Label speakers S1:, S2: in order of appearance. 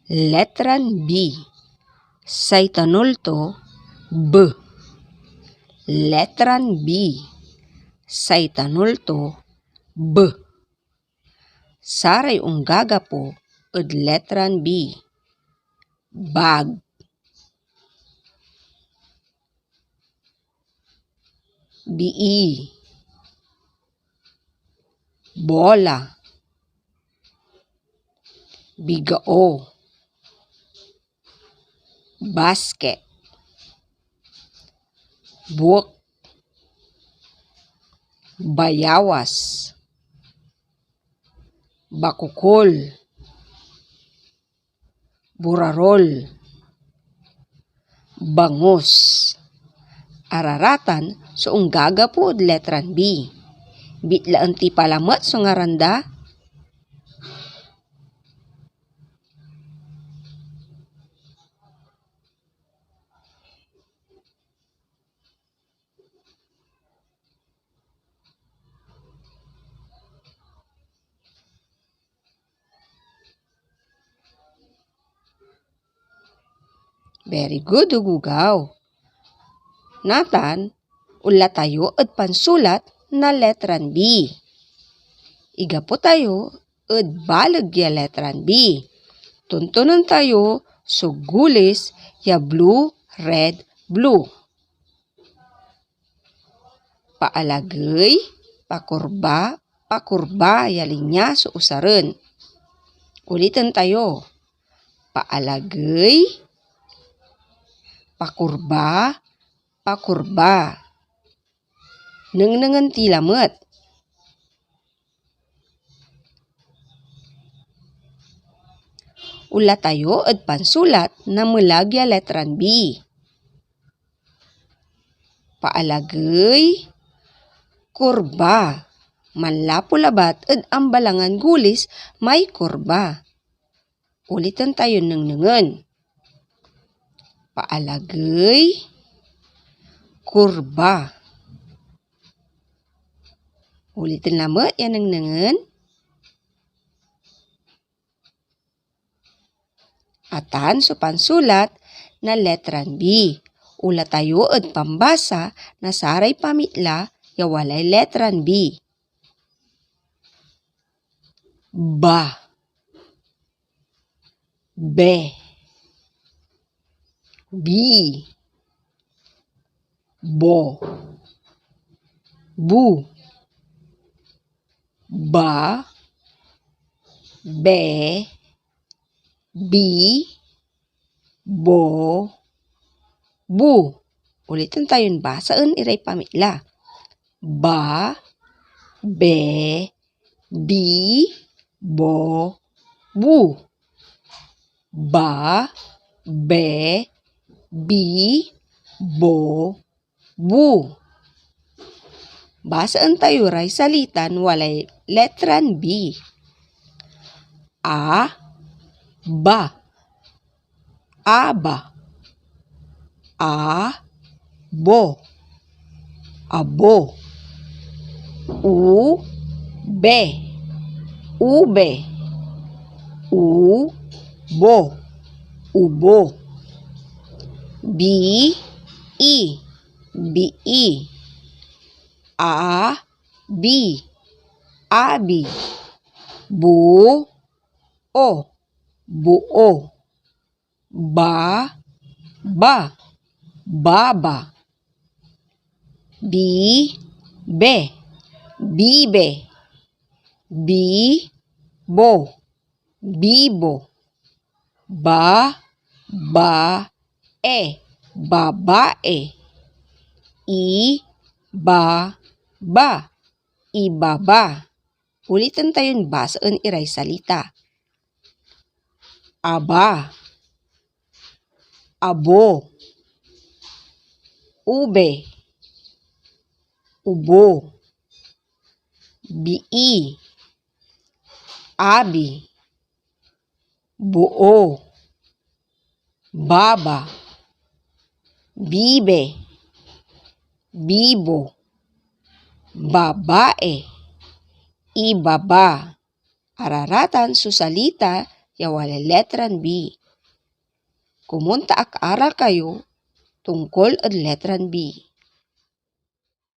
S1: Letran B. Say tanulto B. Letran B. Say tanulto B. Saray unggaga po ed letran B. Bag. Bii. Bola. Bigao. Basket. Buok. Bayawas. Bakukol. Burarol. Bangus. Araratan so unggaga po letran B. Bitlaan ti palamat so ngaranda. Very good, ugugaw. Natan, ula tayo at pansulat na letran B. Iga po tayo at balag ya letran B. Tuntunan tayo so gulis ya blue, red, blue. Paalagay, pakurba, pakurba ya linya so usaren. Ulitin tayo. Paalagay, pakurba, pakurba. Nengnengan ti lamet. Ula tayo at pansulat na mulagya letran B. Paalagay, kurba. Manlapulabat at ambalangan gulis may kurba. Ulitan tayo nengnengan. Paalagay, kurba. Ulitin lamat yan nengnengan. Atan so pansulat na letran B. Ula tayo at pambasa na saray pamitla ya walay letran B. Ba. Be. Bi. Bo. Bu. Ba. Be. Bi. Bo. Bu. Ulitin tayo basaan iray pamitla. Ba. Be. Bi. Bo. Bu. Ba. Be. Bi. Bo. Bu. Basaan tayo ray salitan walay letran B. A. Ba. Aba. A. Bo. Abo. U. Be. Ube. U. Bo. Ubo. Bi. I. Bii. A. Bi. Abi. Bu. O. Buo. Ba. Ba. Baba. Bi. Be. Bibe. Bi. Bo. Bibo. Ba. Ba. E. Babae. I. Ba. Ba. Ibaba. Ulitan tayon basaan iray salita. Aba. Abo. Ube. Ubo. Bii. Abi. Buo. Baba. Bibe. Bibo. Babae. Ibaba. Araratan susalita ya walay letran B. Kumunta ak aral kayo tungkol ad letran B.